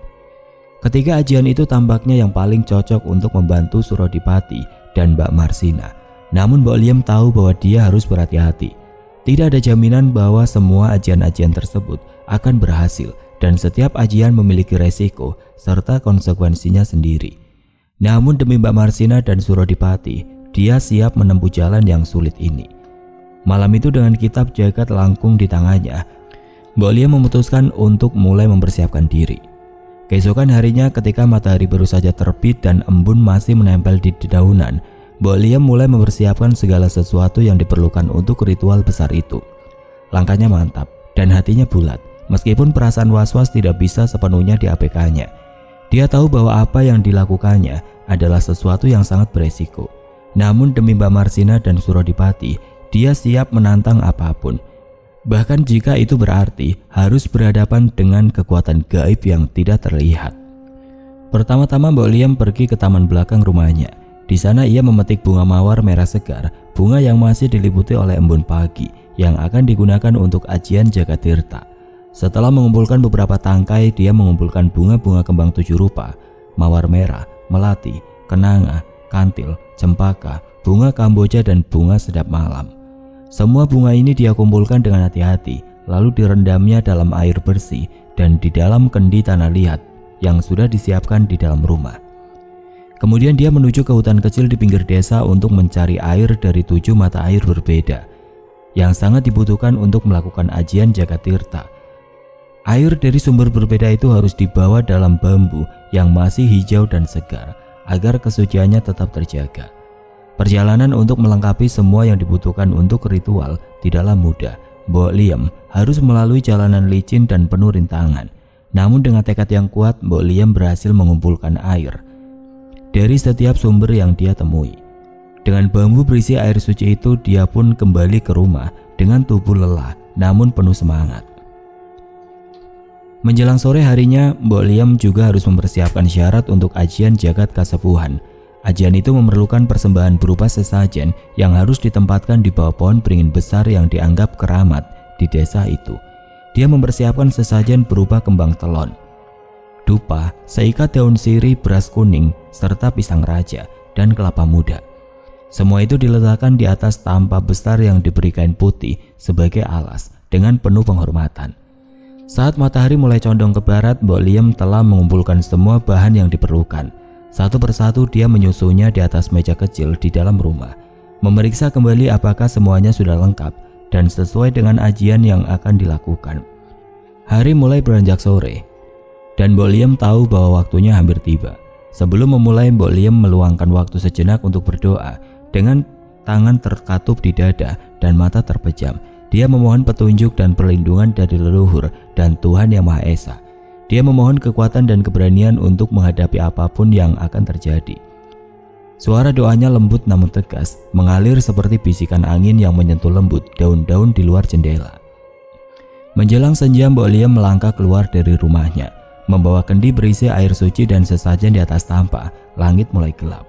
Ketiga ajian itu tampaknya yang paling cocok untuk membantu Surodipati dan Mbak Marsina. Namun Mbok Liem tahu bahwa dia harus berhati-hati. Tidak ada jaminan bahwa semua ajian-ajian tersebut akan berhasil, dan setiap ajian memiliki resiko serta konsekuensinya sendiri. Namun demi Mbak Marsina dan Surodipati, dia siap menempuh jalan yang sulit ini. Malam itu dengan kitab jagat langkung di tangannya, Mbok Liem memutuskan untuk mulai mempersiapkan diri. Keesokan harinya ketika matahari baru saja terbit dan embun masih menempel di dedaunan, Mbok Liem mulai mempersiapkan segala sesuatu yang diperlukan untuk ritual besar itu. Langkahnya mantap dan hatinya bulat, meskipun perasaan was-was tidak bisa sepenuhnya diabaikannya. Dia tahu bahwa apa yang dilakukannya adalah sesuatu yang sangat beresiko. Namun demi Mbak Marsina dan Surodipati, dia siap menantang apapun. Bahkan jika itu berarti harus berhadapan dengan kekuatan gaib yang tidak terlihat. Pertama-tama Mbok Liem pergi ke taman belakang rumahnya. Di sana ia memetik bunga mawar merah segar, bunga yang masih diliputi oleh embun pagi yang akan digunakan untuk ajian Jagatirta. Setelah mengumpulkan beberapa tangkai, dia mengumpulkan bunga-bunga kembang 7 rupa, mawar merah, melati, kenanga, kantil, cempaka, bunga kamboja dan bunga sedap malam. Semua bunga ini dia kumpulkan dengan hati-hati, lalu direndamnya dalam air bersih dan di dalam kendi tanah liat yang sudah disiapkan di dalam rumah. Kemudian dia menuju ke hutan kecil di pinggir desa untuk mencari air dari 7 mata air berbeda yang sangat dibutuhkan untuk melakukan ajian Jagatirta. Air dari sumber berbeda itu harus dibawa dalam bambu yang masih hijau dan segar agar kesuciannya tetap terjaga. Perjalanan untuk melengkapi semua yang dibutuhkan untuk ritual tidaklah mudah. Mbok Liem harus melalui jalanan licin dan penuh rintangan. Namun dengan tekad yang kuat, Mbok Liem berhasil mengumpulkan air dari setiap sumber yang dia temui. Dengan bambu berisi air suci itu, dia pun kembali ke rumah dengan tubuh lelah namun penuh semangat. Menjelang sore harinya, Mbok Liem juga harus mempersiapkan syarat untuk ajian Jagat Kasepuhan. Ajian itu memerlukan persembahan berupa sesajen yang harus ditempatkan di bawah pohon beringin besar yang dianggap keramat di desa itu. Dia mempersiapkan sesajen berupa kembang telon, dupa, seikat daun sirih, beras kuning, serta pisang raja dan kelapa muda. Semua itu diletakkan di atas tampah besar yang diberi kain putih sebagai alas dengan penuh penghormatan. Saat matahari mulai condong ke barat, Mbok Liem telah mengumpulkan semua bahan yang diperlukan. Satu persatu dia menyusunnya di atas meja kecil di dalam rumah, memeriksa kembali apakah semuanya sudah lengkap dan sesuai dengan ajian yang akan dilakukan. Hari mulai beranjak sore, dan Mbok Liem tahu bahwa waktunya hampir tiba. Sebelum memulai, Mbok Liem meluangkan waktu sejenak untuk berdoa. Dengan tangan terkatup di dada dan mata terpejam, dia memohon petunjuk dan perlindungan dari leluhur dan Tuhan Yang Maha Esa. Dia memohon kekuatan dan keberanian untuk menghadapi apapun yang akan terjadi. Suara doanya lembut namun tegas, mengalir seperti bisikan angin yang menyentuh lembut daun-daun di luar jendela. Menjelang senja, Mbok Liem melangkah keluar dari rumahnya, membawa kendi berisi air suci dan sesajen di atas tampah. Langit mulai gelap,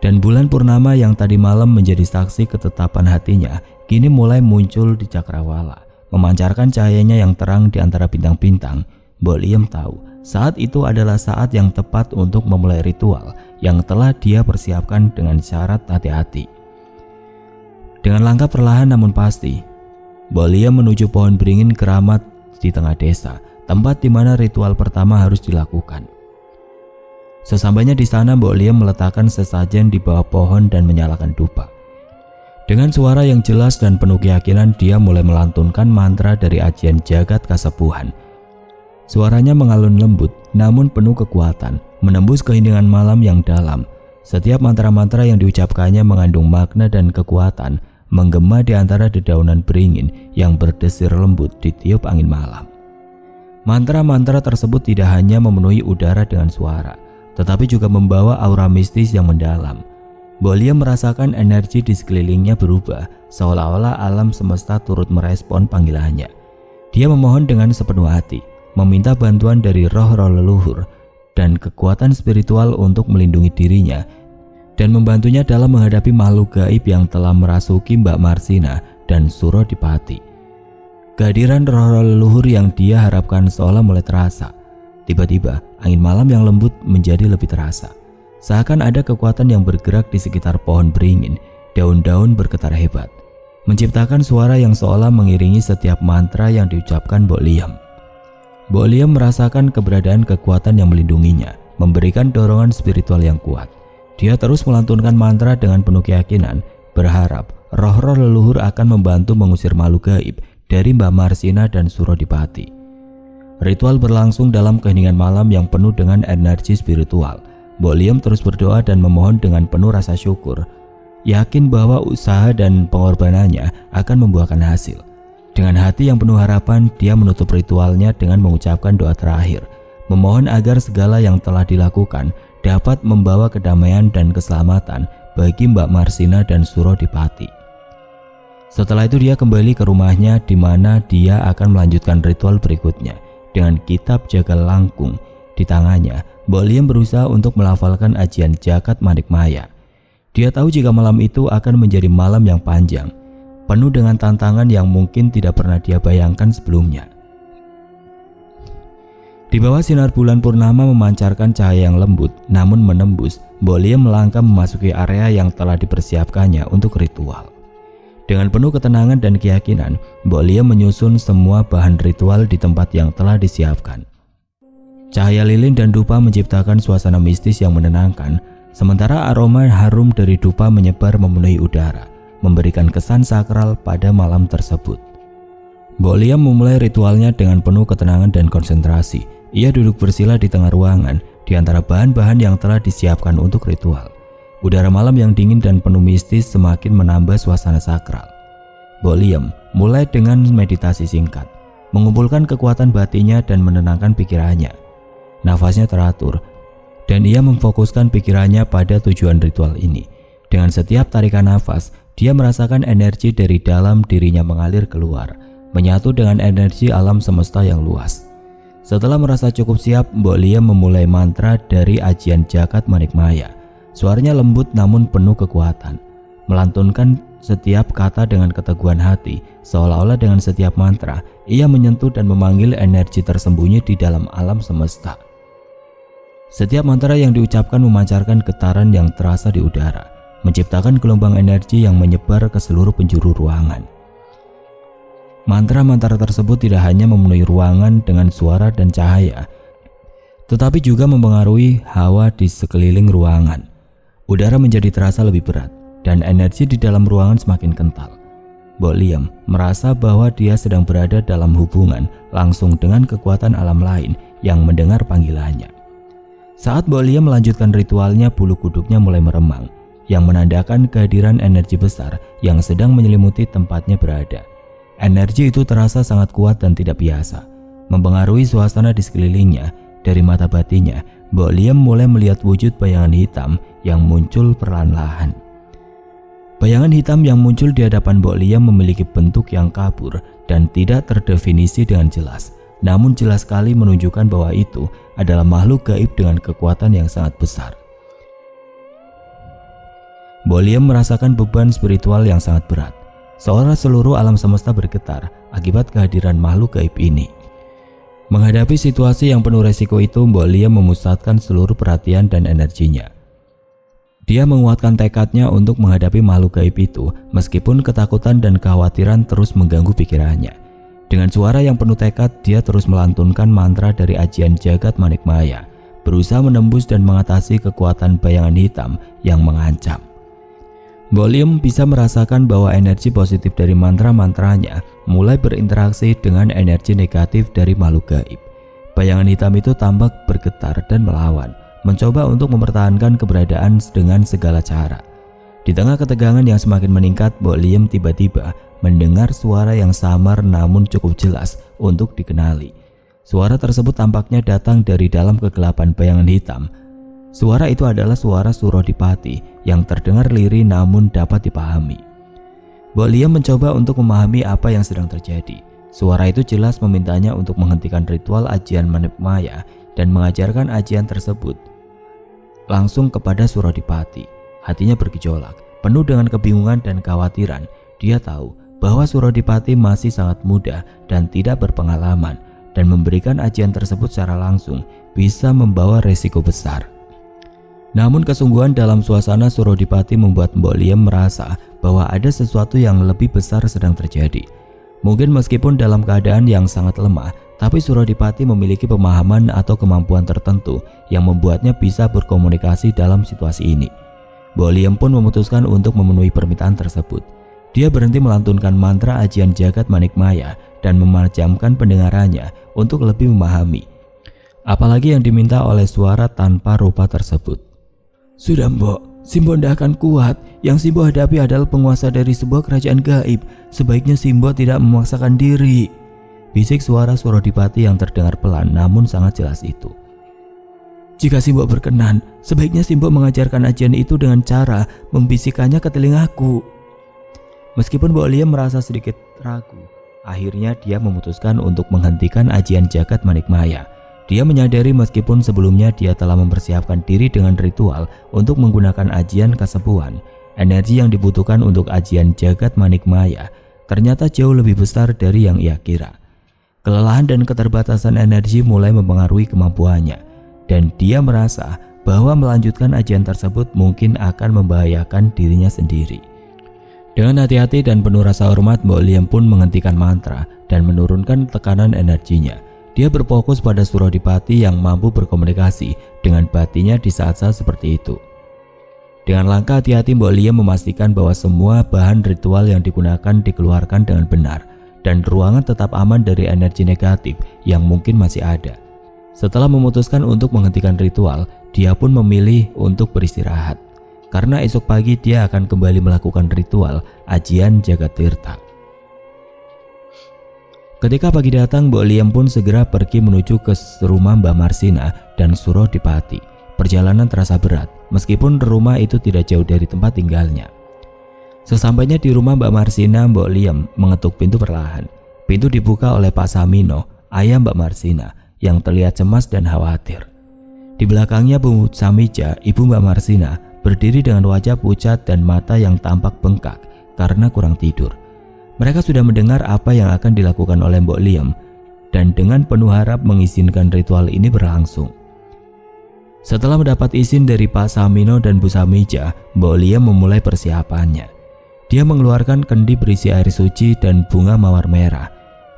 dan bulan purnama yang tadi malam menjadi saksi ketetapan hatinya, kini mulai muncul di cakrawala, memancarkan cahayanya yang terang di antara bintang-bintang. Mbok Liem tahu saat itu adalah saat yang tepat untuk memulai ritual yang telah dia persiapkan dengan syarat hati-hati. Dengan langkah perlahan namun pasti, Mbok Liem menuju pohon beringin keramat di tengah desa, tempat di mana ritual pertama harus dilakukan. Sesampainya di sana, Mbok Liem meletakkan sesajen di bawah pohon dan menyalakan dupa. Dengan suara yang jelas dan penuh keyakinan, dia mulai melantunkan mantra dari ajian Jagat Kasepuhan. Suaranya mengalun lembut namun penuh kekuatan, menembus keheningan malam yang dalam. Setiap mantra-mantra yang diucapkannya mengandung makna dan kekuatan, menggema di antara dedaunan beringin yang berdesir lembut ditiup angin malam. Mantra-mantra tersebut tidak hanya memenuhi udara dengan suara, tetapi juga membawa aura mistis yang mendalam. Mbok Liem merasakan energi di sekelilingnya berubah, seolah-olah alam semesta turut merespon panggilannya. Dia memohon dengan sepenuh hati, meminta bantuan dari roh-roh leluhur dan kekuatan spiritual untuk melindungi dirinya dan membantunya dalam menghadapi makhluk gaib yang telah merasuki Mbak Marsina dan Surodipati. Kehadiran roh leluhur yang dia harapkan seolah mulai terasa. Tiba-tiba angin malam yang lembut menjadi lebih terasa. Seakan ada kekuatan yang bergerak di sekitar pohon beringin. Daun-daun bergetar hebat, menciptakan suara yang seolah mengiringi setiap mantra yang diucapkan Mbok Liam. Mbok Liam merasakan keberadaan kekuatan yang melindunginya, memberikan dorongan spiritual yang kuat. Dia terus melantunkan mantra dengan penuh keyakinan, berharap roh-roh leluhur akan membantu mengusir makhluk gaib dari Mbak Marsina dan Surodipati. Ritual berlangsung dalam keheningan malam yang penuh dengan energi spiritual. Mbok Liam terus berdoa dan memohon dengan penuh rasa syukur, yakin bahwa usaha dan pengorbanannya akan membuahkan hasil. Dengan hati yang penuh harapan, dia menutup ritualnya dengan mengucapkan doa terakhir, memohon agar segala yang telah dilakukan dapat membawa kedamaian dan keselamatan bagi Mbak Marsina dan Surodipati. Setelah itu dia kembali ke rumahnya di mana dia akan melanjutkan ritual berikutnya. Dengan kitab jagal langkung di tangannya, Mbok Liam berusaha untuk melafalkan ajian Jagat Manik Maya. Dia tahu jika malam itu akan menjadi malam yang panjang, penuh dengan tantangan yang mungkin tidak pernah dia bayangkan sebelumnya. Di bawah sinar bulan purnama memancarkan cahaya yang lembut namun menembus, Mbok Liam melangkah memasuki area yang telah dipersiapkannya untuk ritual. Dengan penuh ketenangan dan keyakinan, Mbok Liam menyusun semua bahan ritual di tempat yang telah disiapkan. Cahaya lilin dan dupa menciptakan suasana mistis yang menenangkan, sementara aroma harum dari dupa menyebar memenuhi udara, memberikan kesan sakral pada malam tersebut. Mbok Liam memulai ritualnya dengan penuh ketenangan dan konsentrasi. Ia duduk bersila di tengah ruangan, di antara bahan-bahan yang telah disiapkan untuk ritual. Udara malam yang dingin dan penuh mistis semakin menambah suasana sakral. Mbok Liam mulai dengan meditasi singkat, mengumpulkan kekuatan batinnya dan menenangkan pikirannya. Nafasnya teratur, dan ia memfokuskan pikirannya pada tujuan ritual ini. Dengan setiap tarikan nafas, dia merasakan energi dari dalam dirinya mengalir keluar, menyatu dengan energi alam semesta yang luas. Setelah merasa cukup siap, Mbok Liam memulai mantra dari ajian Jagat Manik Maya. Suaranya lembut namun penuh kekuatan, melantunkan setiap kata dengan keteguhan hati, seolah-olah dengan setiap mantra, ia menyentuh dan memanggil energi tersembunyi di dalam alam semesta. Setiap mantra yang diucapkan memancarkan getaran yang terasa di udara, menciptakan gelombang energi yang menyebar ke seluruh penjuru ruangan. Mantra-mantra tersebut tidak hanya memenuhi ruangan dengan suara dan cahaya, tetapi juga mempengaruhi hawa di sekeliling ruangan. Udara menjadi terasa lebih berat, dan energi di dalam ruangan semakin kental. Mbok Liam merasa bahwa dia sedang berada dalam hubungan langsung dengan kekuatan alam lain yang mendengar panggilannya. Saat Mbok Liam melanjutkan ritualnya, bulu kuduknya mulai meremang, yang menandakan kehadiran energi besar yang sedang menyelimuti tempatnya berada. Energi itu terasa sangat kuat dan tidak biasa, mempengaruhi suasana di sekelilingnya. Dari mata batinnya, Mbok Liam mulai melihat wujud bayangan hitam yang muncul perlahan-lahan. Bayangan hitam yang muncul di hadapan Mbok Liam memiliki bentuk yang kabur dan tidak terdefinisi dengan jelas, namun jelas sekali menunjukkan bahwa itu adalah makhluk gaib dengan kekuatan yang sangat besar. Mbok Liam merasakan beban spiritual yang sangat berat, seolah seluruh alam semesta bergetar akibat kehadiran makhluk gaib ini. Menghadapi situasi yang penuh resiko itu, Mbok Liam memusatkan seluruh perhatian dan energinya. Dia menguatkan tekadnya untuk menghadapi makhluk gaib itu, meskipun ketakutan dan kekhawatiran terus mengganggu pikirannya. Dengan suara yang penuh tekad, dia terus melantunkan mantra dari ajian Jagat Manik Maya, berusaha menembus dan mengatasi kekuatan bayangan hitam yang mengancam. Mbok Liam bisa merasakan bahwa energi positif dari mantra-mantranya mulai berinteraksi dengan energi negatif dari makhluk gaib. Bayangan hitam itu tampak bergetar dan melawan, mencoba untuk mempertahankan keberadaan dengan segala cara. Di tengah ketegangan yang semakin meningkat, Mbok Liam tiba-tiba mendengar suara yang samar namun cukup jelas untuk dikenali. Suara tersebut tampaknya datang dari dalam kegelapan bayangan hitam. Suara itu adalah suara Surodipati yang terdengar lirih namun dapat dipahami. Mbok Liam mencoba untuk memahami apa yang sedang terjadi. Suara itu jelas memintanya untuk menghentikan ritual ajian Manik Maya dan mengajarkan ajian tersebut langsung kepada Surodipati. hatinya bergejolak, penuh dengan kebingungan dan kekhawatiran. Dia tahu bahwa Surodipati masih sangat muda dan tidak berpengalaman, dan memberikan ajian tersebut secara langsung bisa membawa resiko besar. Namun kesungguhan dalam suasana Surodipati membuat Mbok Liem merasa bahwa ada sesuatu yang lebih besar sedang terjadi. Mungkin meskipun dalam keadaan yang sangat lemah, tapi Surodipati memiliki pemahaman atau kemampuan tertentu yang membuatnya bisa berkomunikasi dalam situasi ini. Mbok Liem pun memutuskan untuk memenuhi permintaan tersebut. Dia berhenti melantunkan mantra ajian jagat manikmaya dan memajamkan pendengarannya untuk lebih memahami, apalagi yang diminta oleh suara tanpa rupa tersebut. Sudah Mbok, Simbo tidak akan kuat. Yang Simbo hadapi adalah penguasa dari sebuah kerajaan gaib. Sebaiknya Simbo tidak memaksakan diri. Bisik suara Surodipati yang terdengar pelan namun sangat jelas itu. Jika Simbo berkenan, sebaiknya Simbo mengajarkan ajian itu dengan cara membisikkannya ke telingaku. Meskipun Mbok Liem merasa sedikit ragu, akhirnya dia memutuskan untuk menghentikan ajian jagat manikmaya. Dia menyadari meskipun sebelumnya dia telah mempersiapkan diri dengan ritual untuk menggunakan ajian kesepuhan, energi yang dibutuhkan untuk ajian jagat manikmaya ternyata jauh lebih besar dari yang ia kira. Kelelahan dan keterbatasan energi mulai mempengaruhi kemampuannya, dan dia merasa bahwa melanjutkan ajian tersebut mungkin akan membahayakan dirinya sendiri. Dengan hati-hati dan penuh rasa hormat, Mbok Liem pun menghentikan mantra dan menurunkan tekanan energinya. Dia berfokus pada Surodipati yang mampu berkomunikasi dengan batinnya di saat-saat seperti itu. Dengan langkah hati-hati, Mbok Liem memastikan bahwa semua bahan ritual yang digunakan dikeluarkan dengan benar dan ruangan tetap aman dari energi negatif yang mungkin masih ada. Setelah memutuskan untuk menghentikan ritual, dia pun memilih untuk beristirahat, karena esok pagi dia akan kembali melakukan ritual ajian jagat tirta. Ketika pagi datang, Mbok Liem pun segera pergi menuju ke rumah Mbak Marsina dan Surodipati. Perjalanan terasa berat, meskipun rumah itu tidak jauh dari tempat tinggalnya. Sesampainya di rumah Mbak Marsina, Mbok Liem mengetuk pintu perlahan. Pintu dibuka oleh Pak Samino, ayah Mbak Marsina, yang terlihat cemas dan khawatir. Di belakangnya Bu Samija, ibu Mbak Marsina, berdiri dengan wajah pucat dan mata yang tampak bengkak karena kurang tidur. Mereka sudah mendengar apa yang akan dilakukan oleh Mbok Liem dan dengan penuh harap mengizinkan ritual ini berlangsung. Setelah mendapat izin dari Pak Samino dan Bu Samija, Mbok Liem memulai persiapannya. Dia mengeluarkan kendi berisi air suci dan bunga mawar merah,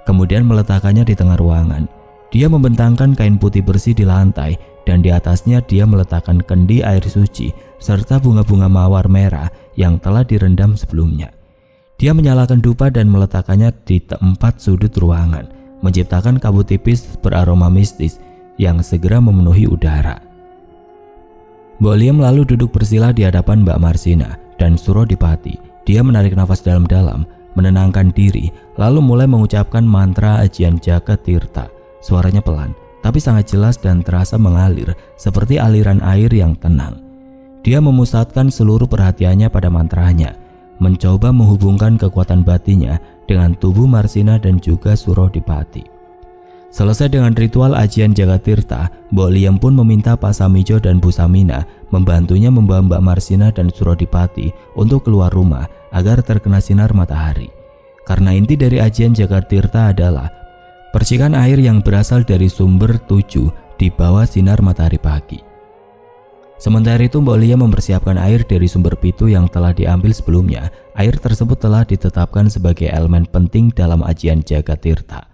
kemudian meletakkannya di tengah ruangan. Dia membentangkan kain putih bersih di lantai dan di atasnya dia meletakkan kendi air suci serta bunga-bunga mawar merah yang telah direndam sebelumnya. Dia menyalakan dupa dan meletakkannya di tempat sudut ruangan, menciptakan kabut tipis beraroma mistis yang segera memenuhi udara. Mbok Liem lalu duduk bersila di hadapan Mbak Marsina dan Surodipati. Dia menarik nafas dalam-dalam, menenangkan diri, lalu mulai mengucapkan mantra ajian jagat tirta. Suaranya pelan, tapi sangat jelas dan terasa mengalir seperti aliran air yang tenang. Dia memusatkan seluruh perhatiannya pada mantranya, mencoba menghubungkan kekuatan batinnya dengan tubuh Marsina dan juga Surodipati. Selesai dengan ritual ajian jagat tirta, Mbok Liem pun meminta Pak Samijo dan Bu Samina membantunya membawa Mbak Marsina dan Surodipati untuk keluar rumah agar terkena sinar matahari. Karena inti dari ajian jagat tirta adalah percikan air yang berasal dari sumber 7 di bawah sinar matahari pagi. Sementara itu, Mbok Liem mempersiapkan air dari sumber pitu yang telah diambil sebelumnya. Air tersebut telah ditetapkan sebagai elemen penting dalam ajian jagat tirta.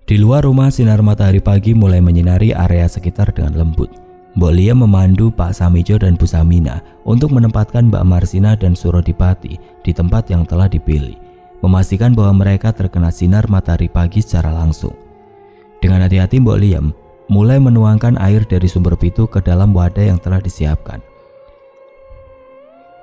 Di luar rumah, sinar matahari pagi mulai menyinari area sekitar dengan lembut. Mbok Liem memandu Pak Samijo dan Bu Samina untuk menempatkan Mbak Marsina dan Surodipati di tempat yang telah dipilih, memastikan bahwa mereka terkena sinar matahari pagi secara langsung. Dengan hati-hati, Mbok Liem mulai menuangkan air dari sumber pitu ke dalam wadah yang telah disiapkan.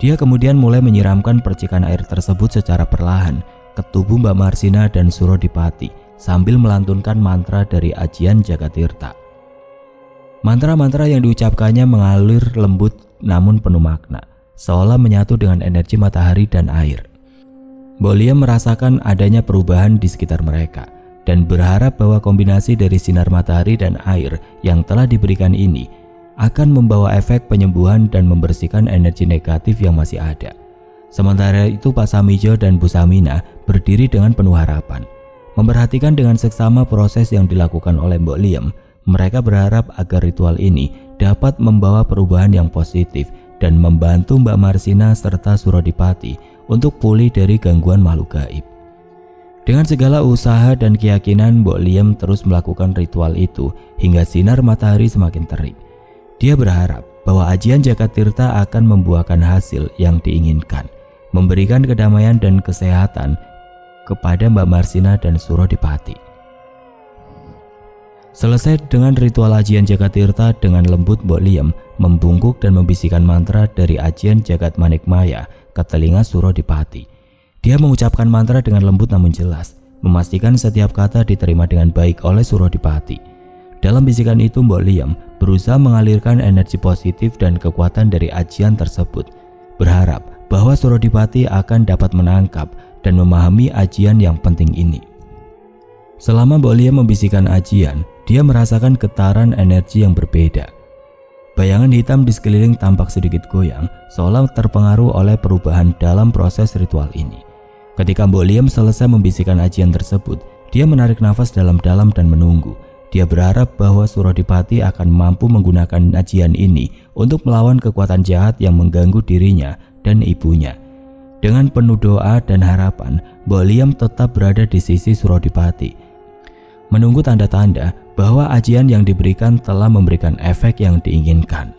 Dia kemudian mulai menyiramkan percikan air tersebut secara perlahan ke tubuh Mbak Marsina dan Surodipati sambil melantunkan mantra dari ajian jagat tirta. Mantra-mantra yang diucapkannya mengalir lembut namun penuh makna, seolah menyatu dengan energi matahari dan air. Mbok Liem merasakan adanya perubahan di sekitar mereka dan berharap bahwa kombinasi dari sinar matahari dan air yang telah diberikan ini akan membawa efek penyembuhan dan membersihkan energi negatif yang masih ada. Sementara itu Pak Samijo dan Bu Samina berdiri dengan penuh harapan. Memperhatikan dengan seksama proses yang dilakukan oleh Mbok Liem, mereka berharap agar ritual ini dapat membawa perubahan yang positif dan membantu Mbak Marsina serta Surodipati untuk pulih dari gangguan makhluk gaib. Dengan segala usaha dan keyakinan, Mbok Liem terus melakukan ritual itu hingga sinar matahari semakin terik. Dia berharap bahwa ajian Jagatirta akan membuahkan hasil yang diinginkan, memberikan kedamaian dan kesehatan kepada Mbak Marsina dan Surodipati. Selesai dengan ritual ajian Jagatirta, dengan lembut Mbok Liem membungkuk dan membisikkan mantra dari ajian Jagat Manikmaya ke telinga Surodipati. Dia mengucapkan mantra dengan lembut namun jelas, memastikan setiap kata diterima dengan baik oleh Surodipati. Dalam bisikan itu, Mbok Liem berusaha mengalirkan energi positif dan kekuatan dari ajian tersebut, berharap bahwa Surodipati akan dapat menangkap dan memahami ajian yang penting ini. Selama Mbok Liem membisikkan ajian, dia merasakan getaran energi yang berbeda. Bayangan hitam di sekeliling tampak sedikit goyang, seolah terpengaruh oleh perubahan dalam proses ritual ini. Ketika Mbok Liem selesai membisikkan ajian tersebut, dia menarik nafas dalam-dalam dan menunggu. Dia berharap bahwa Surodipati akan mampu menggunakan ajian ini untuk melawan kekuatan jahat yang mengganggu dirinya dan ibunya. Dengan penuh doa dan harapan, Mbok Liem tetap berada di sisi Surodipati, menunggu tanda-tanda bahwa ajian yang diberikan telah memberikan efek yang diinginkan.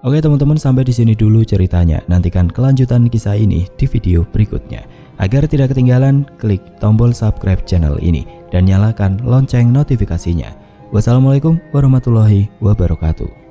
Oke teman-teman, sampai di sini dulu ceritanya. Nantikan kelanjutan kisah ini di video berikutnya. Agar tidak ketinggalan, klik tombol subscribe channel ini dan nyalakan lonceng notifikasinya. Wassalamualaikum warahmatullahi wabarakatuh.